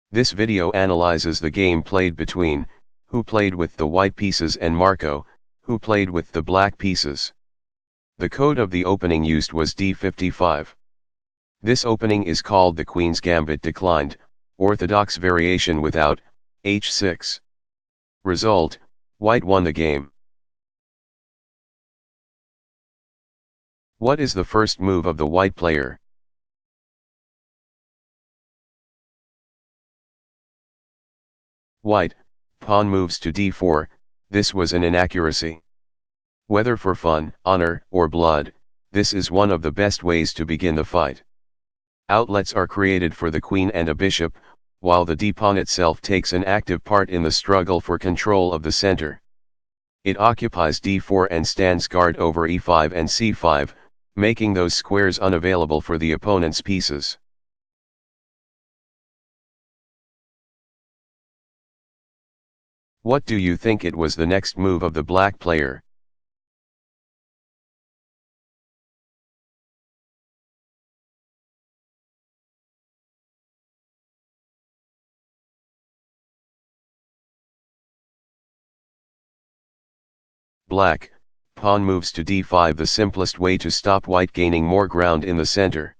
This video analyzes the game played between, who played with the white pieces, and Marco, who played with the black pieces. The code of the opening used was d55. This opening is called the Queen's Gambit declined, orthodox variation without h6. Result: white won the game. What is the first move of the white player? White, pawn moves to d4, this was an inaccuracy. Whether for fun, honor, or blood, this is one of the best ways to begin the fight. Outlets are created for the queen and a bishop, while the d-pawn itself takes an active part in the struggle for control of the center. It occupies d4 and stands guard over e5 and c5, making those squares unavailable for the opponent's pieces. What do you think it was the next move of the black player? Black, pawn moves to d5, the simplest way to stop white gaining more ground in the center.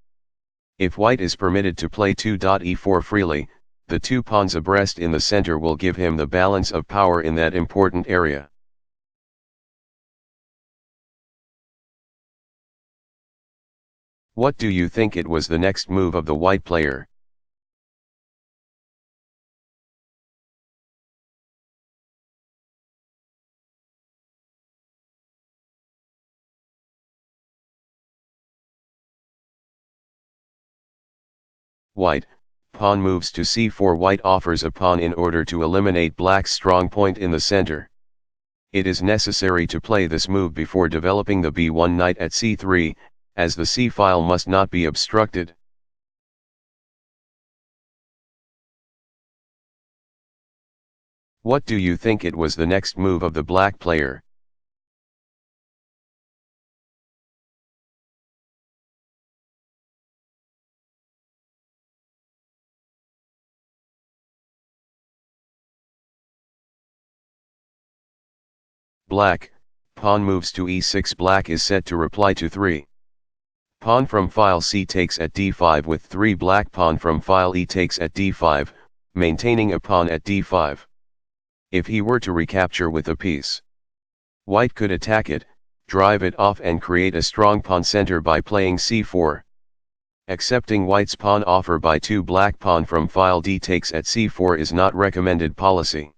If white is permitted to play 2.e4 freely, the two pawns abreast in the center will give him the balance of power in that important area. What do you think it was the next move of the white player? White, pawn moves to c4. White offers a pawn in order to eliminate black's strong point in the center. It is necessary to play this move before developing the b1 knight at c3, as the c-file must not be obstructed. What do you think it was the next move of the black player? Black, pawn moves to e6. Black is set to reply to 3. Pawn from file c takes at d5 with 3. Black pawn from file e takes at d5, maintaining a pawn at d5. If he were to recapture with a piece, white could attack it, drive it off and create a strong pawn center by playing c4. Accepting white's pawn offer by 2. Black pawn from file d takes at c4 is not recommended policy.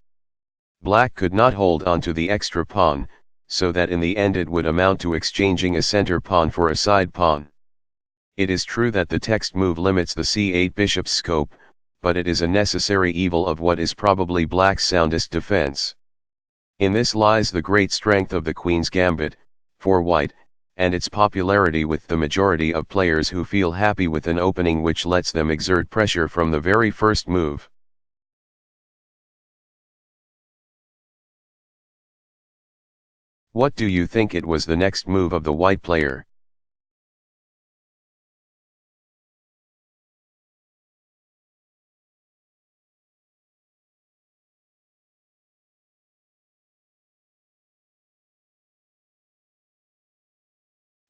Black could not hold on to the extra pawn, so that in the end it would amount to exchanging a center pawn for a side pawn. It is true that the text move limits the c8 bishop's scope, but it is a necessary evil of what is probably black's soundest defense. In this lies the great strength of the Queen's Gambit, for white, and its popularity with the majority of players who feel happy with an opening which lets them exert pressure from the very first move. What do you think it was the next move of the white player?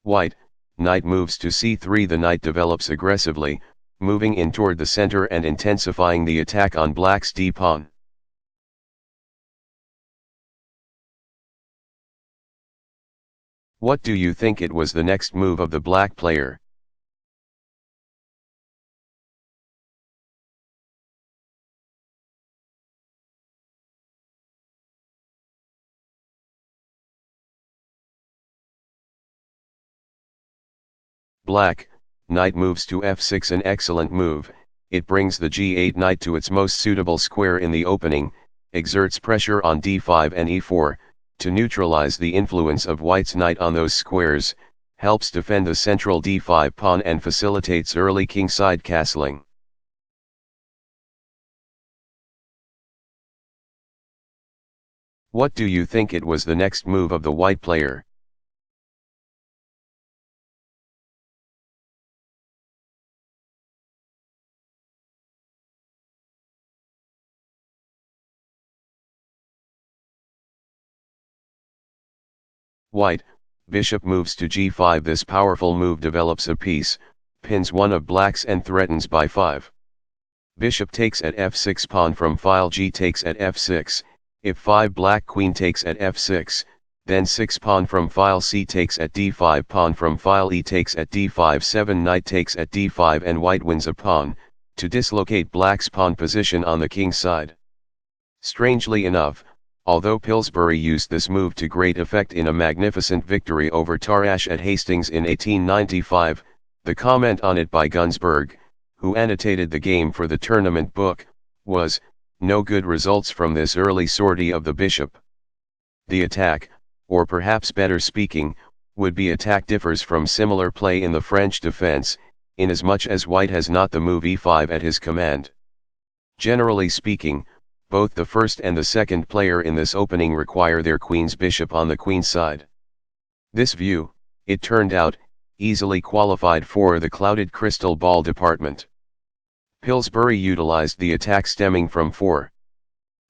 White, knight moves to c3. The knight develops aggressively, moving in toward the center and intensifying the attack on black's d-pawn. What do you think it was the next move of the black player? Black, knight moves to f6. An excellent move. It brings the g8 knight to its most suitable square in the opening, exerts pressure on d5 and e4, to neutralize the influence of white's knight on those squares, helps defend the central d5 pawn and facilitates early kingside castling. What do you think it was the next move of the white player? White, bishop moves to g5. This powerful move develops a piece, pins one of black's and threatens by 5. Bishop takes at f6. Pawn from file g takes at f6, if 5. Black queen takes at f6, then 6. Pawn from file c takes at d5. Pawn from file e takes at d5. 7. Knight takes at d5 and white wins a pawn, to dislocate black's pawn position on the king side. Strangely enough, although Pillsbury used this move to great effect in a magnificent victory over Tarrasch at Hastings in 1895, the comment on it by Gunsberg, who annotated the game for the tournament book, was, "No good results from this early sortie of the bishop." The attack, or perhaps better speaking, would-be attack differs from similar play in the French defense, inasmuch as white has not the move e5 at his command. Generally speaking, both the first and the second player in this opening require their queen's bishop on the queen side. This view, it turned out, easily qualified for the clouded crystal ball department. Pillsbury utilized the attack stemming from 4.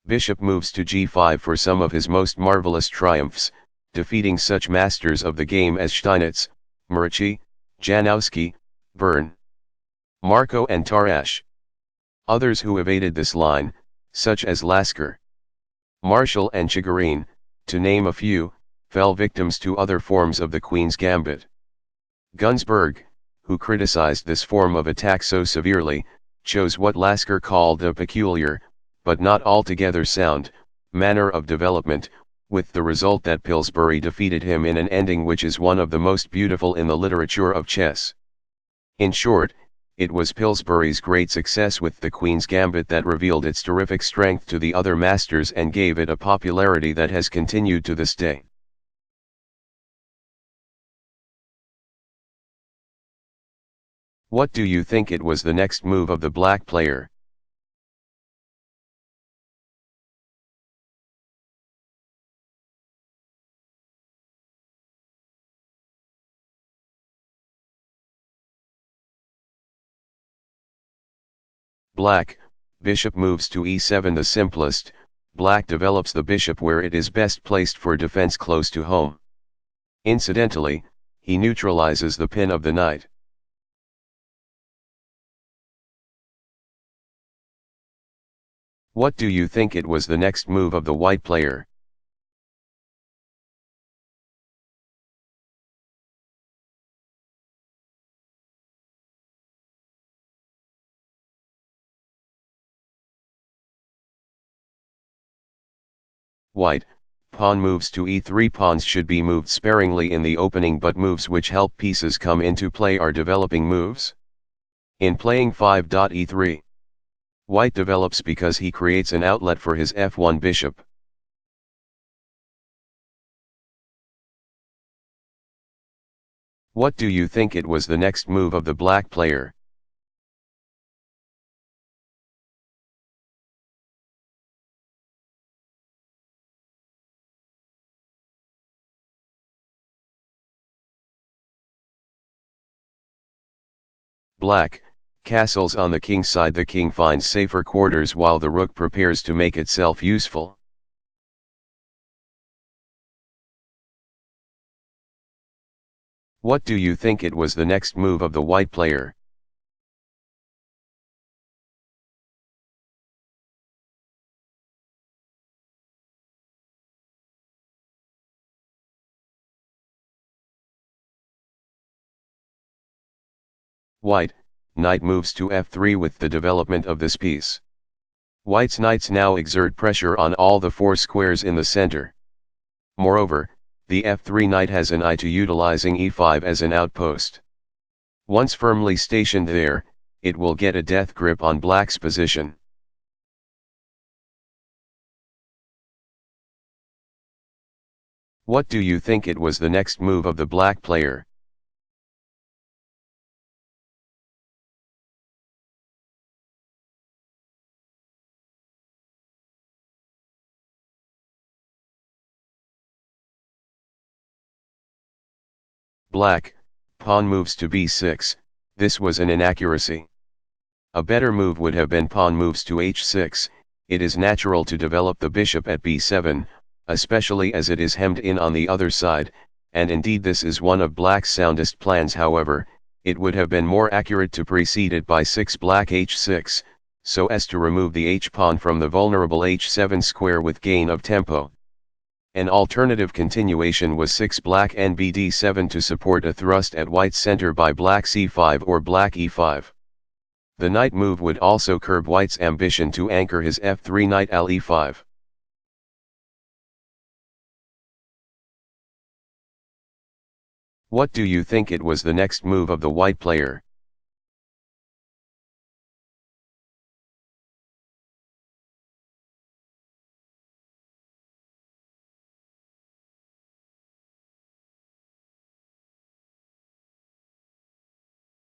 Bishop moves to g5 for some of his most marvelous triumphs, defeating such masters of the game as Steinitz, Murici, Janowski, Byrne, Marco and Tarrasch. Others who evaded this line, such as Lasker, Marshall and Chigarin, to name a few, fell victims to other forms of the Queen's Gambit. Gunsberg, who criticized this form of attack so severely, chose what Lasker called a peculiar, but not altogether sound, manner of development, with the result that Pillsbury defeated him in an ending which is one of the most beautiful in the literature of chess. In short, it was Pillsbury's great success with the Queen's Gambit that revealed its terrific strength to the other masters and gave it a popularity that has continued to this day. What do you think it was the next move of the black player? Black, bishop moves to e7. The simplest, black develops the bishop where it is best placed for defense close to home. Incidentally, he neutralizes the pin of the knight. What do you think it was the next move of the white player? White, pawn moves to e3. Pawns should be moved sparingly in the opening, but moves which help pieces come into play are developing moves. In playing 5.e3, white develops because he creates an outlet for his f1 bishop. What do you think it was the next move of the black player? Black, castles on the king's side. The king finds safer quarters while the rook prepares to make itself useful. What do you think it was the next move of the white player? White, knight moves to f3 with the development of this piece. White's knights now exert pressure on all the 4 squares in the center. Moreover, the f3 knight has an eye to utilizing e5 as an outpost. Once firmly stationed there, it will get a death grip on black's position. What do you think it was the next move of the black player? Black, pawn moves to b6, this was an inaccuracy. A better move would have been pawn moves to h6, it is natural to develop the bishop at b7, especially as it is hemmed in on the other side, and indeed this is one of black's soundest plans. However, it would have been more accurate to precede it by 6 black h6, so as to remove the h-pawn from the vulnerable h7 square with gain of tempo. An alternative continuation was 6 black nbd7 to support a thrust at white's center by black c5 or black e5. The knight move would also curb white's ambition to anchor his f3 knight le5. What do you think it was the next move of the white player?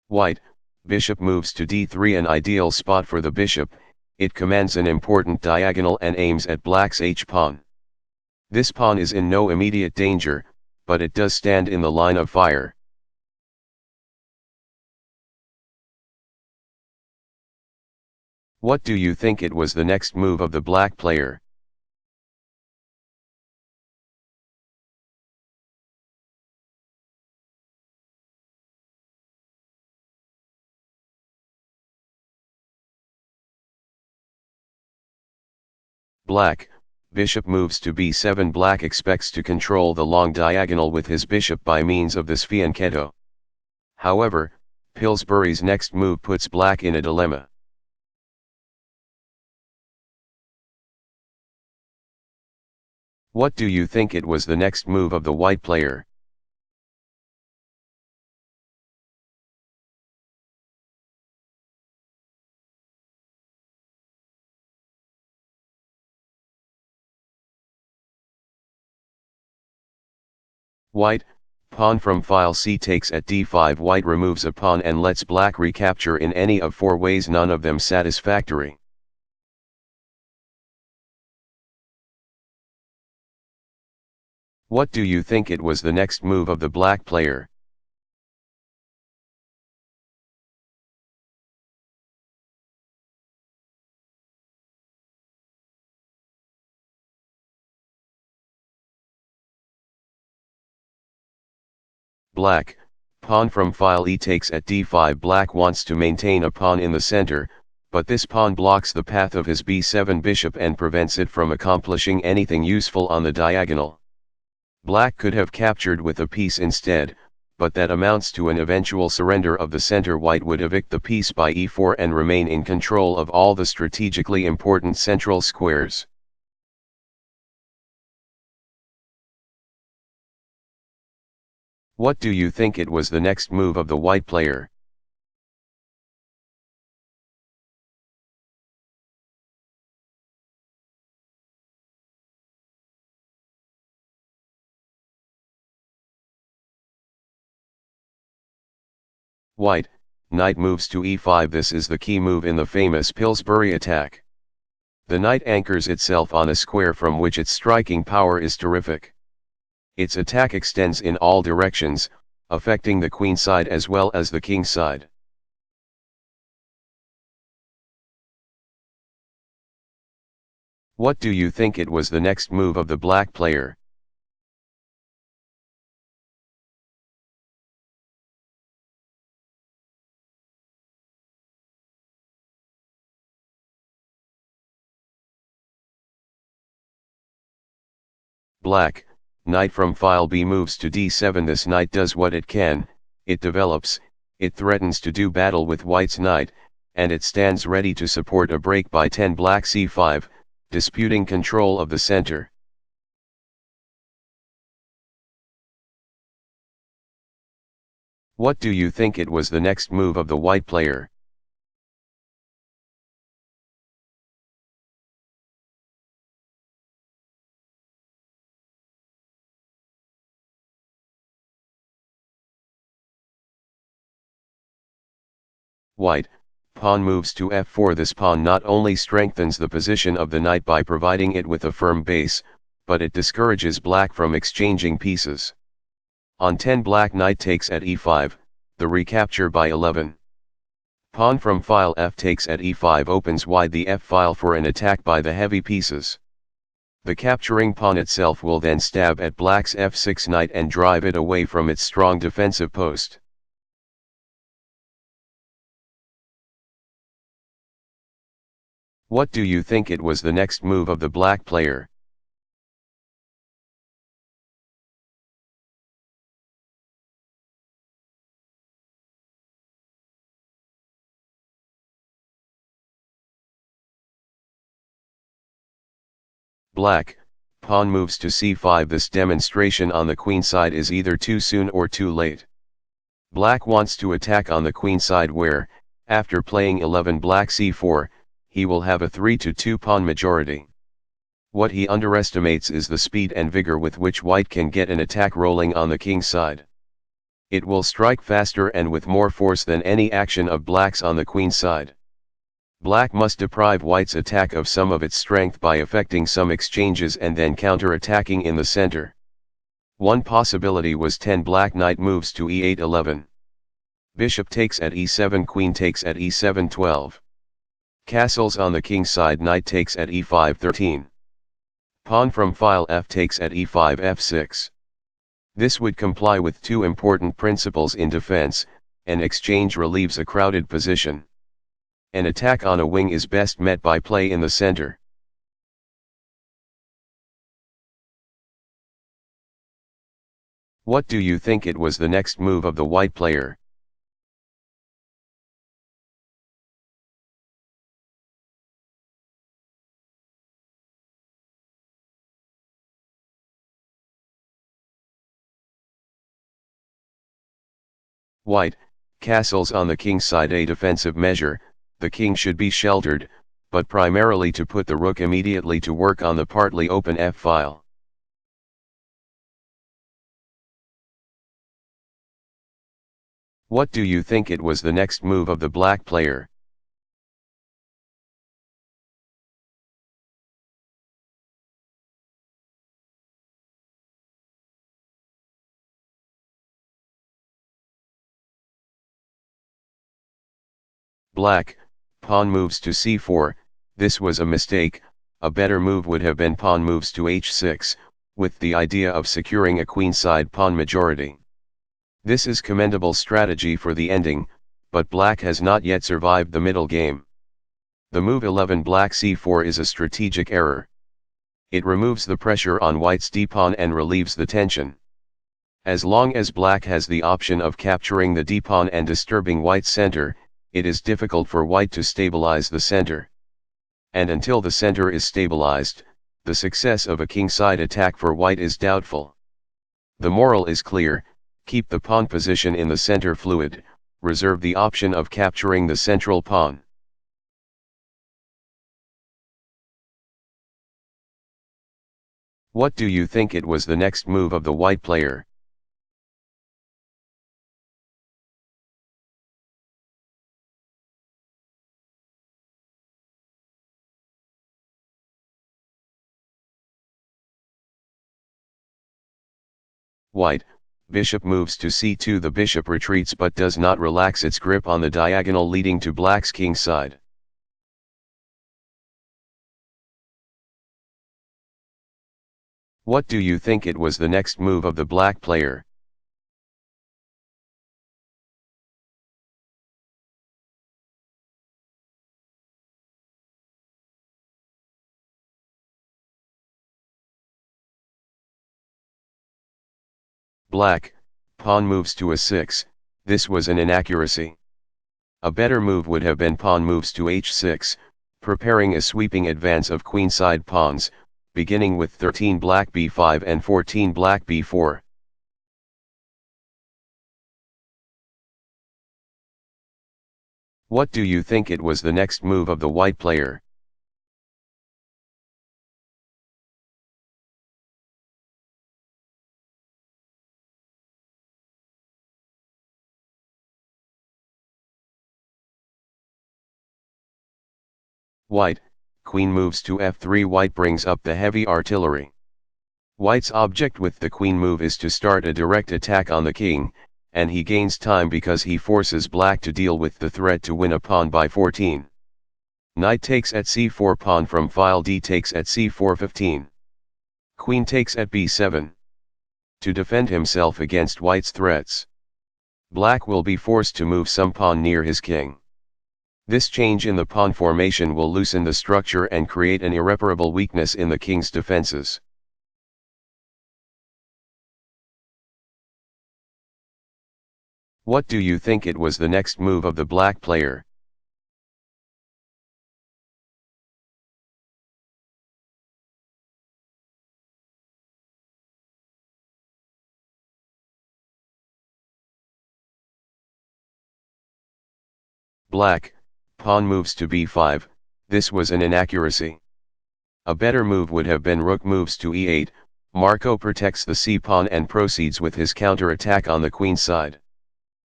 White, bishop moves to d3, an ideal spot for the bishop. It commands an important diagonal and aims at black's h-pawn. This pawn is in no immediate danger, but it does stand in the line of fire. What do you think it was the next move of the black player? Black, bishop moves to b7. Black expects to control the long diagonal with his bishop by means of this fianchetto. However, Pillsbury's next move puts black in a dilemma. What do you think it was the next move of the white player? White, pawn from file c takes at d5. White removes a pawn and lets black recapture in any of 4 ways, none of them satisfactory. What do you think it was the next move of the black player? Black, pawn from file e takes at d5. Black wants to maintain a pawn in the center, but this pawn blocks the path of his b7 bishop and prevents it from accomplishing anything useful on the diagonal. Black could have captured with a piece instead, but that amounts to an eventual surrender of the center. White would evict the piece by e4 and remain in control of all the strategically important central squares. What do you think it was the next move of the white player? White, knight moves to e5. This is the key move in the famous Pillsbury attack. The knight anchors itself on a square from which its striking power is terrific. Its attack extends in all directions, affecting the queen side as well as the king side. What do you think it was the next move of the black player? Black, knight from file b moves to d7. This knight does what it can, it develops, it threatens to do battle with white's knight, and it stands ready to support a break by 10 black c5, disputing control of the center. What do you think it was the next move of the white player? White, pawn moves to f4. This pawn not only strengthens the position of the knight by providing it with a firm base, but it discourages black from exchanging pieces. On 10 black knight takes at e5, the recapture by 11. Pawn from file f takes at e5 opens wide the f file for an attack by the heavy pieces. The capturing pawn itself will then stab at black's f6 knight and drive it away from its strong defensive post. What do you think it was the next move of the black player? Black, pawn moves to c5. This demonstration on the queen side is either too soon or too late. Black wants to attack on the queen side where, after playing 11 black c4, he will have a 3-2 pawn majority. What he underestimates is the speed and vigor with which white can get an attack rolling on the king side. It will strike faster and with more force than any action of black's on the queen side. Black must deprive white's attack of some of its strength by effecting some exchanges and then counter-attacking in the center. One possibility was 10 black knight moves to e8 11. Bishop takes at e7, queen takes at e7 12. Castles on the king side, knight takes at e5 13. Pawn from file f takes at e5 f6. This would comply with two important principles in defense: an exchange relieves a crowded position. An attack on a wing is best met by play in the center. What do you think it was the next move of the white player? White, castles on the king side, a defensive measure. The king should be sheltered, but primarily to put the rook immediately to work on the partly open f-file. What do you think it was the next move of the black player? Black, pawn moves to c4. This was a mistake. A better move would have been pawn moves to h6, with the idea of securing a queenside pawn majority. This is commendable strategy for the ending, but black has not yet survived the middle game. The move 11 black c4 is a strategic error. It removes the pressure on white's d-pawn and relieves the tension. As long as black has the option of capturing the d-pawn and disturbing white's center, it is difficult for white to stabilize the center. And until the center is stabilized, the success of a kingside attack for white is doubtful. The moral is clear: keep the pawn position in the center fluid, reserve the option of capturing the central pawn. What do you think it was the next move of the white player? White, bishop moves to c2. The bishop retreats but does not relax its grip on the diagonal leading to black's king side. What do you think it was the next move of the black player? Black, pawn moves to a6. This was an inaccuracy. A better move would have been pawn moves to h6, preparing a sweeping advance of queenside pawns, beginning with 13 black b5 and 14 black b4. What do you think it was the next move of the white player? White, queen moves to f3. White brings up the heavy artillery. White's object with the queen move is to start a direct attack on the king, and he gains time because he forces black to deal with the threat to win a pawn by 14. Knight takes at c4. Pawn from file d takes at c4 15. Queen takes at b7. To defend himself against white's threats, black will be forced to move some pawn near his king. This change in the pawn formation will loosen the structure and create an irreparable weakness in the king's defenses. What do you think it was the next move of the black player? Black, pawn moves to b5, this was an inaccuracy. A better move would have been rook moves to e8, Marco protects the c-pawn and proceeds with his counter-attack on the queen side.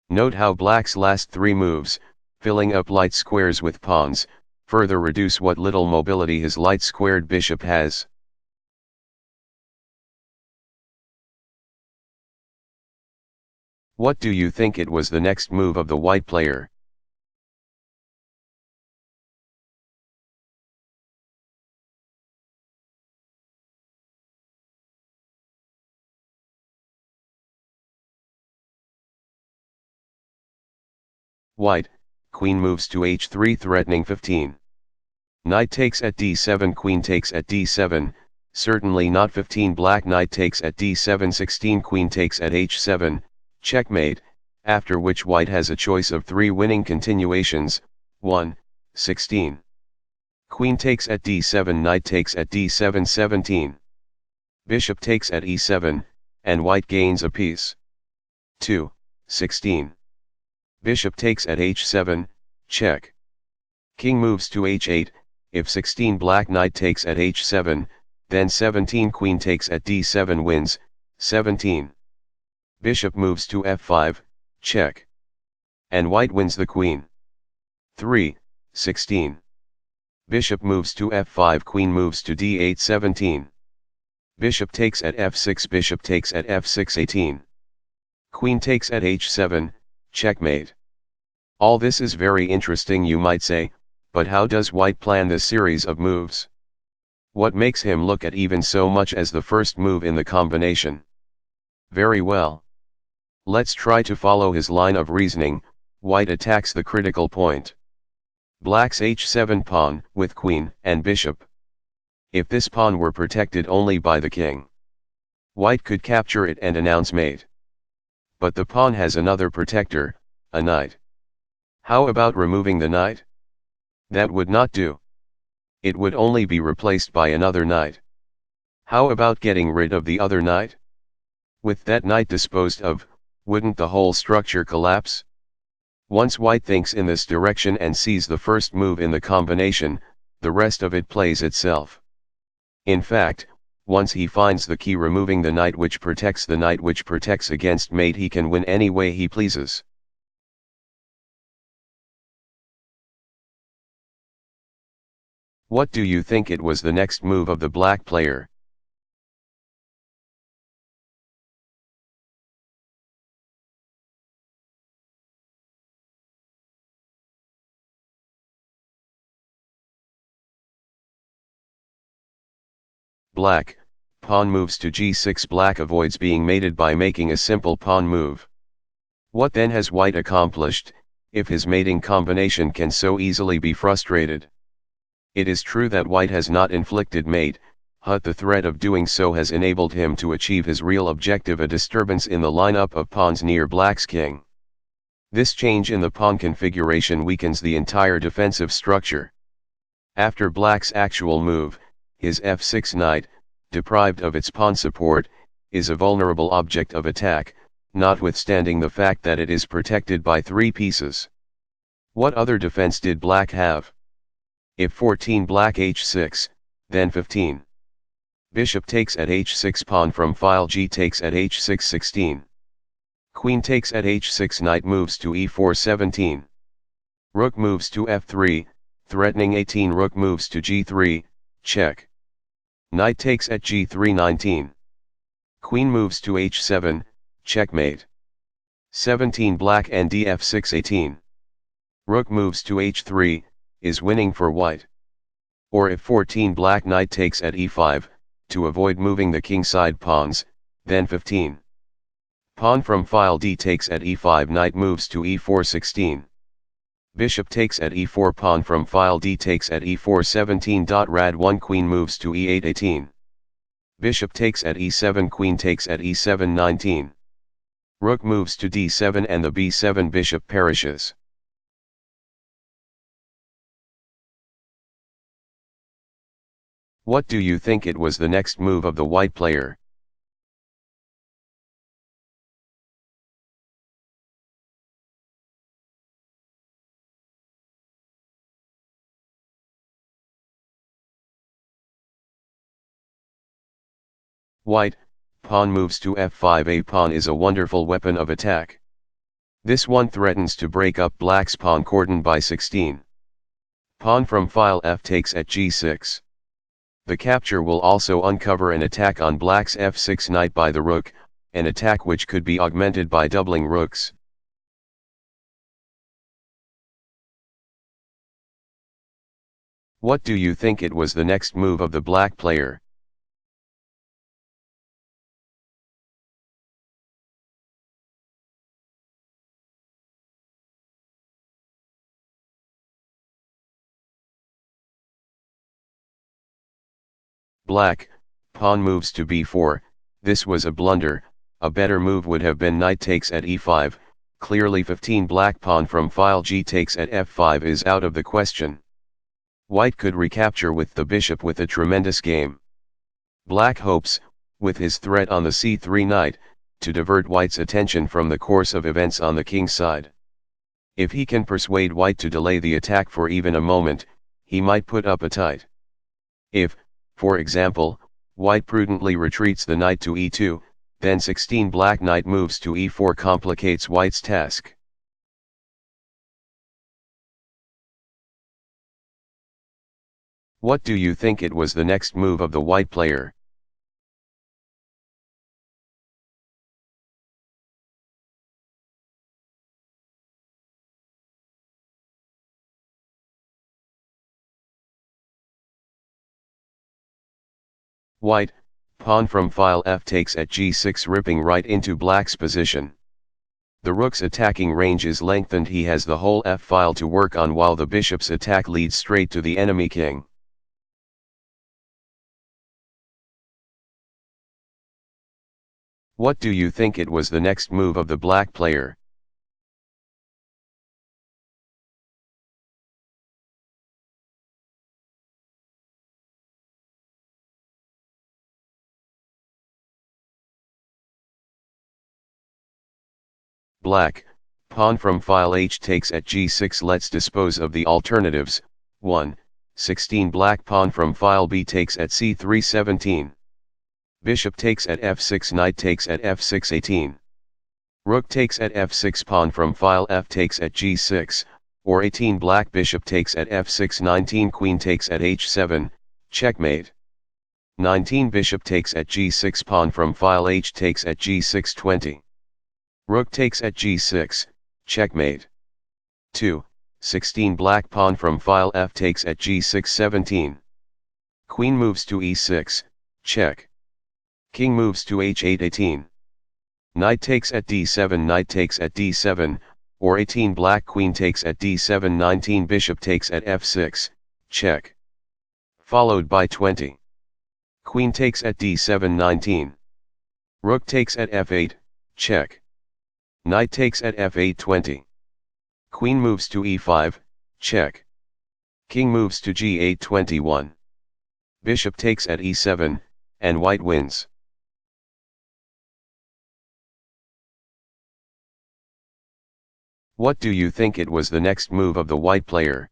Note how black's last three moves, filling up light squares with pawns, further reduce what little mobility his light-squared bishop has. What do you think it was the next move of the white player? White, queen moves to h3 threatening 15. Knight takes at d7, queen takes at d7, certainly not 15. Black knight takes at d7, 16, queen takes at h7, checkmate, after which white has a choice of three winning continuations, 1, 16. Queen takes at d7, knight takes at d7, 17. Bishop takes at e7, and white gains a piece. 2, 16. Bishop takes at h7, check. King moves to h8, if 16. Black knight takes at h7, then 17. Queen takes at d7 wins, 17. Bishop moves to f5, check. And white wins the queen. 3, 16. Bishop moves to f5, queen moves to d8, 17. Bishop takes at f6, bishop takes at f6, 18. Queen takes at h7, checkmate. All this is very interesting, you might say, but how does white plan this series of moves? What makes him look at even so much as the first move in the combination? Very well. Let's try to follow his line of reasoning. White attacks the critical point. Black's h7 pawn, with queen and bishop. If this pawn were protected only by the king, white could capture it and announce mate. But the pawn has another protector, a knight. How about removing the knight? That would not do. It would only be replaced by another knight. How about getting rid of the other knight? With that knight disposed of, wouldn't the whole structure collapse? Once white thinks in this direction and sees the first move in the combination, the rest of it plays itself. In fact, once he finds the key removing the knight which protects against mate, he can win any way he pleases. What do you think it was the next move of the black player? Black, pawn moves to g6. Black avoids being mated by making a simple pawn move. What then has white accomplished, if his mating combination can so easily be frustrated? It is true that white has not inflicted mate, but the threat of doing so has enabled him to achieve his real objective, a disturbance in the lineup of pawns near black's king. This change in the pawn configuration weakens the entire defensive structure. After black's actual move, his f6 knight, deprived of its pawn support, is a vulnerable object of attack, notwithstanding the fact that it is protected by three pieces. What other defense did black have? If 14, black h6, then 15. Bishop takes at h6, pawn from file g takes at h6, 16. Queen takes at h6, knight moves to e4, 17. Rook moves to f3, threatening 18. Rook moves to g3, check. Knight takes at g3, 19. Queen moves to h7, checkmate. 17. Black and df6, 18. Rook moves to h3, is winning for white. Or if 14, black knight takes at e5, to avoid moving the kingside pawns, then 15. Pawn from file d takes at e5, knight moves to e4 16. Bishop takes at e4, pawn from file d takes at e4 17. Rad 1, queen moves to e8 18. Bishop takes at e7, queen takes at e7 19. Rook moves to d7 and the b7 bishop perishes. What do you think it was the next move of the white player? White, pawn moves to f5. A pawn is a wonderful weapon of attack. This one threatens to break up black's pawn cordon by 16. Pawn from file f takes at g6. The capture will also uncover an attack on black's f6 knight by the rook, an attack which could be augmented by doubling rooks. What do you think it was the next move of the black player? Black, pawn moves to b4, this was a blunder. A better move would have been knight takes at e5, clearly 15. Black pawn from file g takes at f5 is out of the question. White could recapture with the bishop with a tremendous game. Black hopes, with his threat on the c3 knight, to divert white's attention from the course of events on the king's side. If he can persuade white to delay the attack for even a moment, he might put up a tight. If, for example, white prudently retreats the knight to e2, then 16. Black knight moves to e4 complicates white's task. What do you think it was the next move of the white player? White, pawn from file f takes at g6, ripping right into black's position. The rook's attacking range is lengthened. He has the whole f-file to work on while the bishop's attack leads straight to the enemy king. What do you think it was the next move of the black player? Black, pawn from file h takes at g6. Let's dispose of the alternatives. 1. 16. Black pawn from file b takes at c3 17. Bishop takes at f6, knight takes at f6 18. Rook takes at f6, pawn from file f takes at g6, or 18. Black bishop takes at f6 19. Queen takes at h7, checkmate. 19. Bishop takes at g6, pawn from file h takes at g6 20. Rook takes at g6, checkmate. 2. 16. Black pawn from file f takes at g6 17. Queen moves to e6, check. King moves to h8 18. Knight takes at d7, knight takes at d7, or 18. Black queen takes at d7 19. Bishop takes at f6, check. Followed by 20. Queen takes at d7 19. Rook takes at f8, check. Knight takes at f8 20. Queen moves to e5, check. King moves to g8 21. Bishop takes at e7, and white wins. What do you think it was the next move of the white player?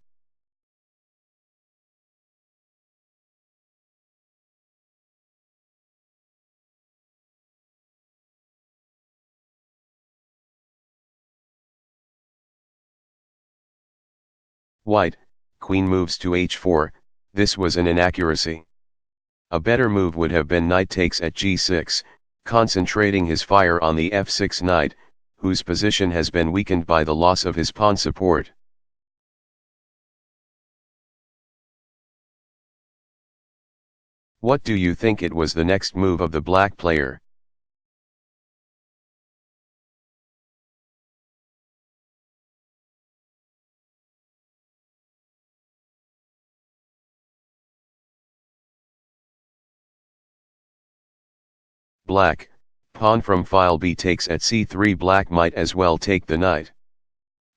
White, queen moves to h4, this was an inaccuracy. A better move would have been knight takes at g6, concentrating his fire on the f6 knight, whose position has been weakened by the loss of his pawn support. What do you think it was the next move of the black player? Black, pawn from file b takes at c3. Black might as well take the knight.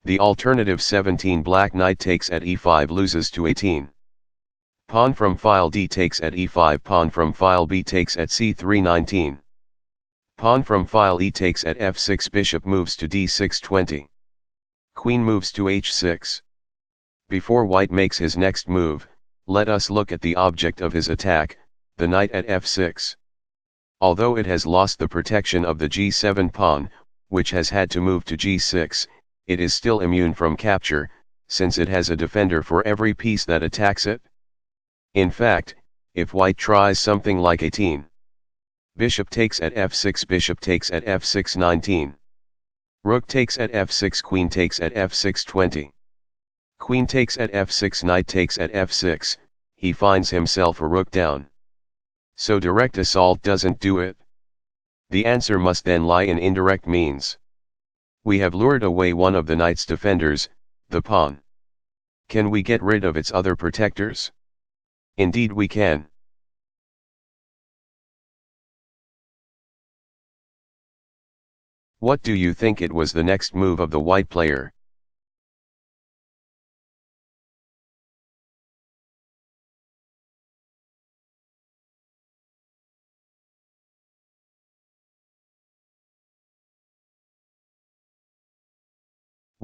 The alternative 17. Black knight takes at e5 loses to 18. Pawn from file d takes at e5. Pawn from file b takes at c3. 19. Pawn from file e takes at f6. Bishop moves to d6. 20. Queen moves to h6. Before white makes his next move, let us look at the object of his attack, the knight at f6. Although it has lost the protection of the g7 pawn, which has had to move to g6, it is still immune from capture, since it has a defender for every piece that attacks it. In fact, if white tries something like 18. Bishop takes at f6. Bishop takes at f6. 19. Rook takes at f6. Queen takes at f6. 20. Queen takes at f6. Knight takes at f6, he finds himself a rook down. So direct assault doesn't do it. The answer must then lie in indirect means. We have lured away one of the knight's defenders, the pawn. Can we get rid of its other protectors? Indeed we can. What do you think it was the next move of the white player?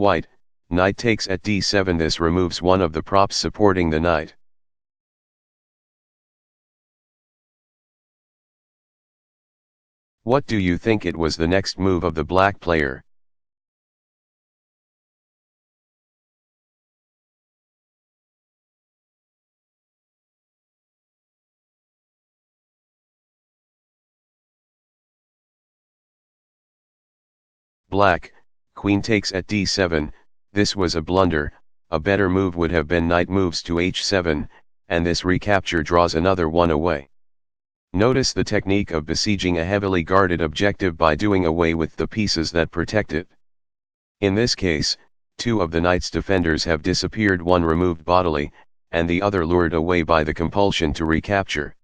White, knight takes at d7. This removes one of the props supporting the knight. What do you think it was the next move of the black player? Black, queen takes at d7, this was a blunder. A better move would have been knight moves to h7, and this recapture draws another one away. Notice the technique of besieging a heavily guarded objective by doing away with the pieces that protect it. In this case, two of the knight's defenders have disappeared, one removed bodily, and the other lured away by the compulsion to recapture.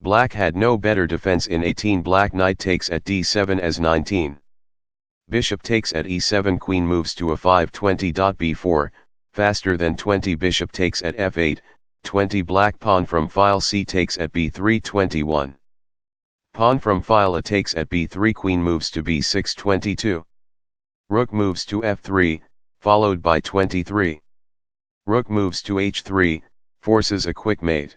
Black had no better defense in 18. Black knight takes at d7 as 19. Bishop takes at e7. Queen moves to a5. 20. b4, faster than 20. Bishop takes at f8. 20. Black pawn from file c takes at b3. 21. Pawn from file a takes at b3. Queen moves to b6. 22. Rook moves to f3, followed by 23. Rook moves to h3, forces a quick mate.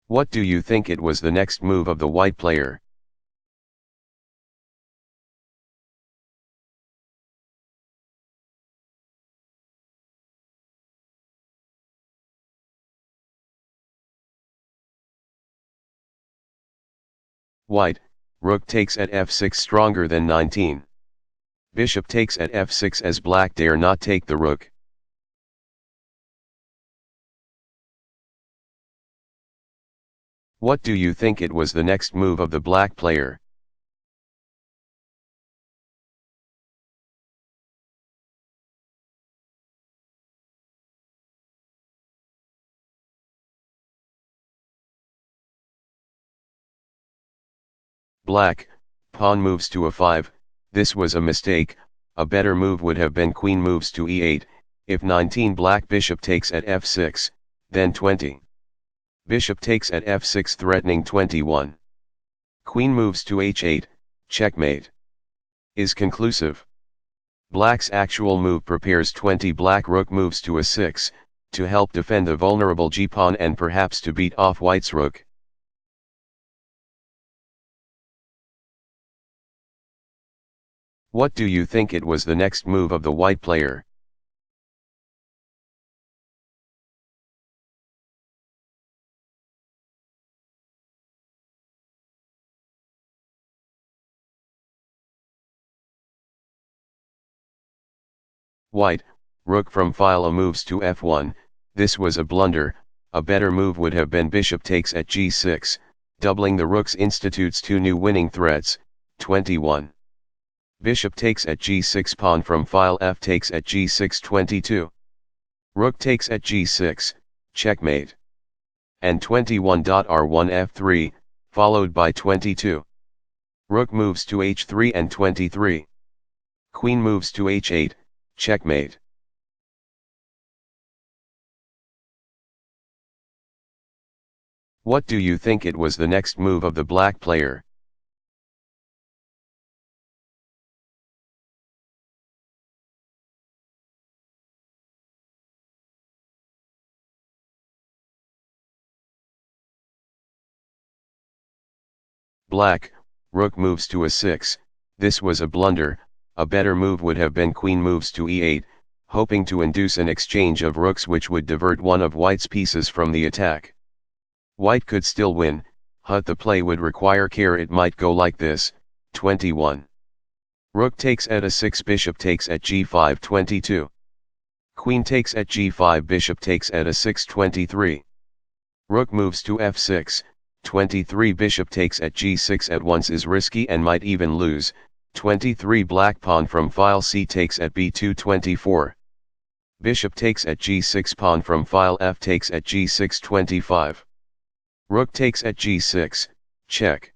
What do you think it was the next move of the white player? White, rook takes at f6 stronger than 19. Bishop takes at f6 as black dare not take the rook. What do you think it was the next move of the black player? Black, pawn moves to a5, this was a mistake. A better move would have been queen moves to e8, if 19. Black bishop takes at f6, then 20. Bishop takes at f6 threatening 21. Queen moves to h8, checkmate. Is conclusive. Black's actual move prepares 20. Black rook moves to a6, to help defend the vulnerable g-pawn and perhaps to beat off white's rook. What do you think it was the next move of the white player? White, Rook from file A moves to f1, this was a blunder, a better move would have been bishop takes at g6, doubling the rooks institutes two new winning threats, 21. Bishop takes at g6 pawn from file f takes at g6 22. Rook takes at g6, checkmate. And 21. R1 f3, followed by 22. Rook moves to h3 and 23. Queen moves to h8, checkmate. What do you think it was the next move of the black player? Black, rook moves to a6, this was a blunder, a better move would have been queen moves to e8, hoping to induce an exchange of rooks which would divert one of white's pieces from the attack. White could still win, but the play would require care. It might go like this, 21. Rook takes at a6, bishop takes at g5 22. Queen takes at g5, bishop takes at a6 23. Rook moves to f6, 23. Bishop takes at g6 at once is risky and might even lose, 23. Black pawn from file c takes at b2 24. Bishop takes at g6, pawn from file f takes at g6 25. Rook takes at g6, check.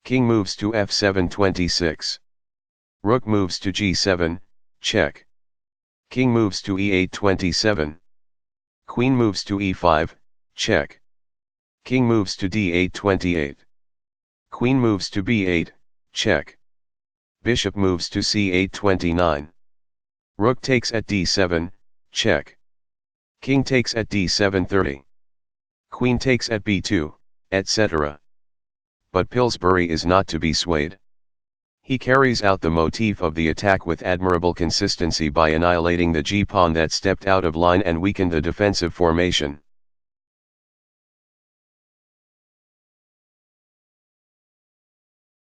King moves to f7 26. Rook moves to g7, check. King moves to e8 27. Queen moves to e5, check. King moves to d8 28. Queen moves to b8, check. Bishop moves to c8 29. Rook takes at d7, check. King takes at d7 30. Queen takes at b2, etc. But Pillsbury is not to be swayed. He carries out the motif of the attack with admirable consistency by annihilating the g-pawn that stepped out of line and weakened the defensive formation.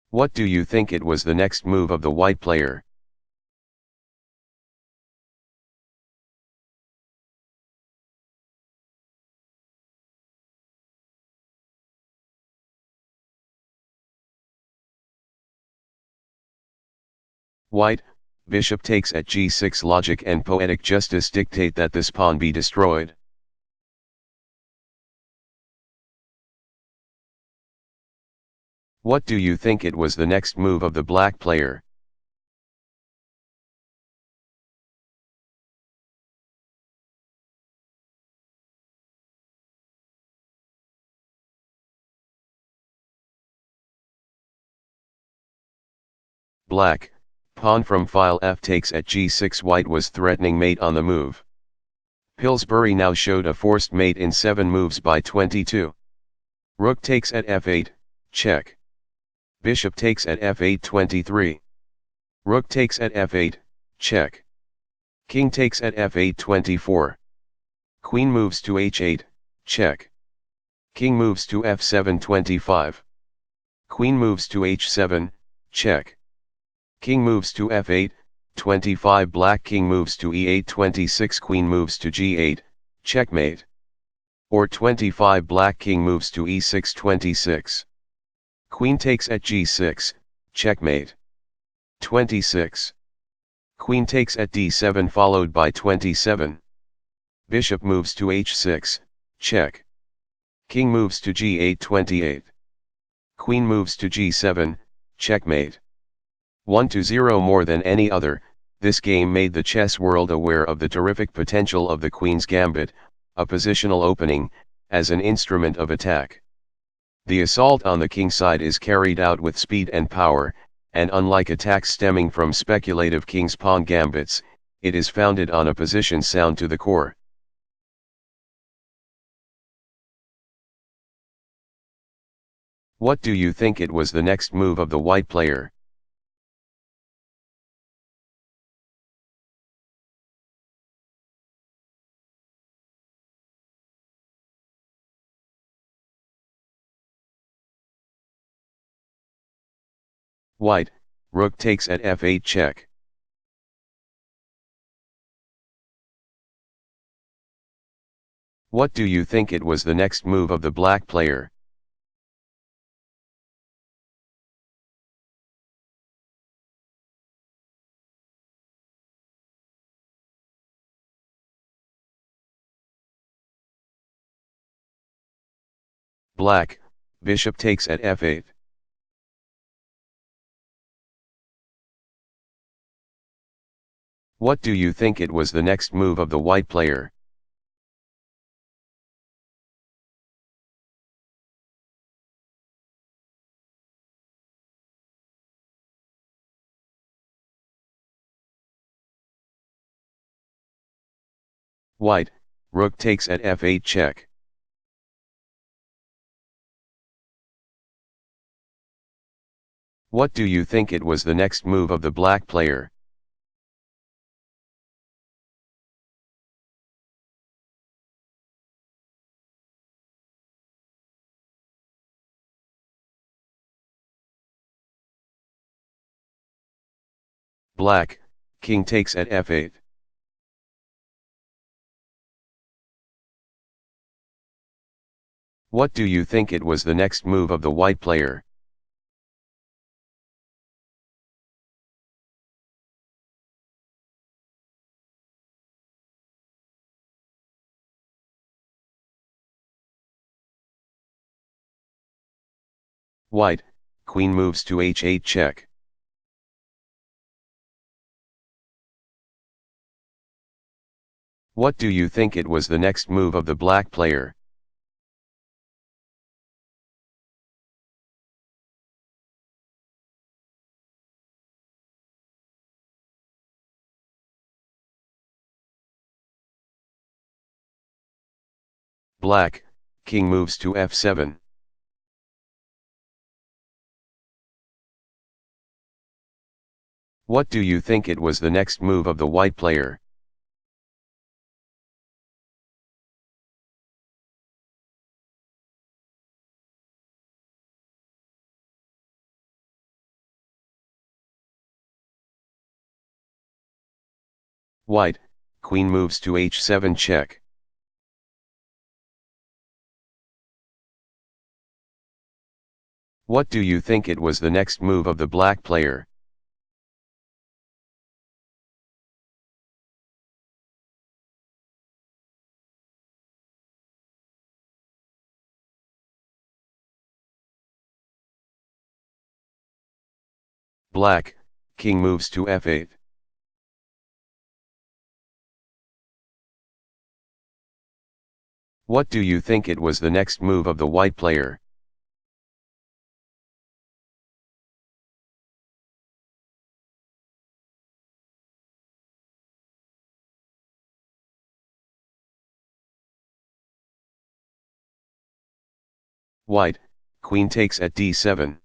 What do you think it was the next move of the white player? White, bishop takes at g6. Logic and poetic justice dictate that this pawn be destroyed. What do you think it was the next move of the black player? Black, pawn from file f takes at g6. White was threatening mate on the move. Pillsbury now showed a forced mate in 7 moves by 22. Rook takes at f8, check. Bishop takes at f8 23. Rook takes at f8, check. King takes at f8 24. Queen moves to h8, check. King moves to f7 25. Queen moves to h7, check. King moves to f8, 25. Black king moves to e8 26. Queen moves to g8, checkmate. Or 25. Black king moves to e6 26. Queen takes at g6, checkmate. 26. Queen takes at d7 followed by 27. Bishop moves to h6, check. King moves to g8 28. Queen moves to g7, checkmate. 1-0. More than any other, this game made the chess world aware of the terrific potential of the Queen's Gambit, a positional opening, as an instrument of attack. The assault on the king side is carried out with speed and power, and unlike attacks stemming from speculative king's pawn gambits, it is founded on a position sound to the core. What do you think it was the next move of the white player? White, rook takes at f8 check. What do you think it was the next move of the black player? Black, bishop takes at f8. What do you think it was the next move of the white player? White, rook takes at f8 check. What do you think it was the next move of the black player? Black, king takes at f8. What do you think it was the next move of the white player? White, queen moves to h8 check. What do you think it was the next move of the black player? Black, king moves to f7. What do you think it was the next move of the white player? White, queen moves to h7 check. What do you think it was the next move of the black player? Black, king moves to f8. What do you think it was the next move of the white player? White, queen takes at d7.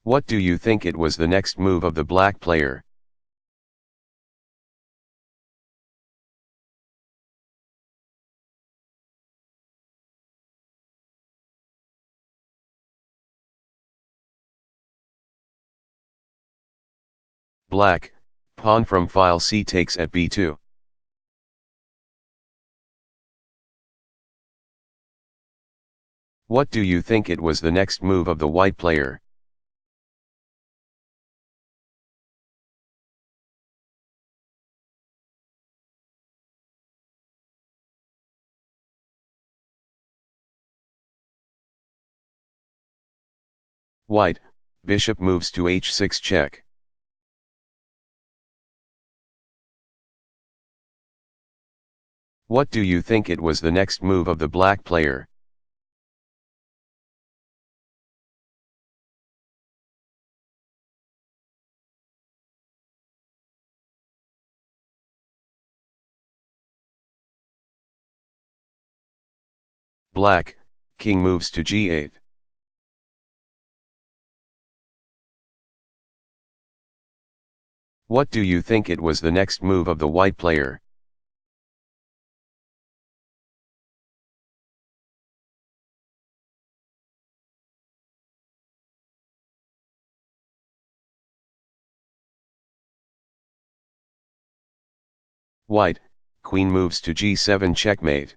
What do you think it was the next move of the black player? Black, pawn from file c takes at b2. What do you think it was the next move of the white player? White, bishop moves to h6 check. What do you think it was the next move of the black player? Black, king moves to g8. What do you think it was the next move of the white player? White, queen moves to g7 checkmate.